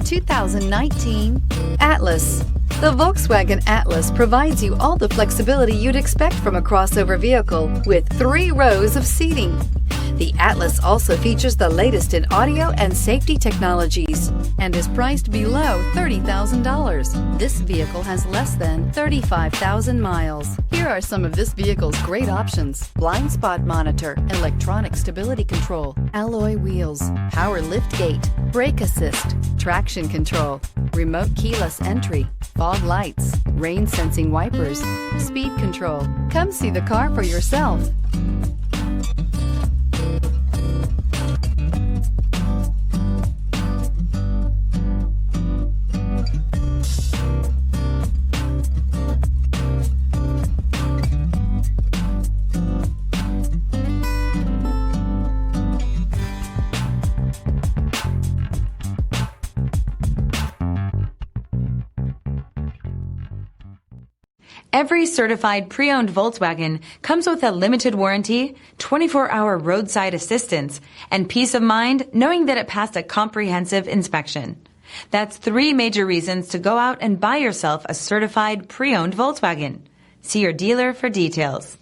2019 Atlas. The Volkswagen Atlas provides you all the flexibility you'd expect from a crossover vehicle with 3 rows of seating. The Atlas also features the latest in audio and safety technologies and is priced below $30,000. This vehicle has less than 35,000 miles. Here are some of this vehicle's great options: blind spot monitor, electronic stability control, alloy wheels, power liftgate, brake assist, traction control, remote keyless entry, fog lights, rain sensing wipers, speed control. Come see the car for yourself. Every certified pre-owned Volkswagen comes with a limited warranty, 24-hour roadside assistance, and peace of mind knowing that it passed a comprehensive inspection. That's 3 major reasons to go out and buy yourself a certified pre-owned Volkswagen. See your dealer for details.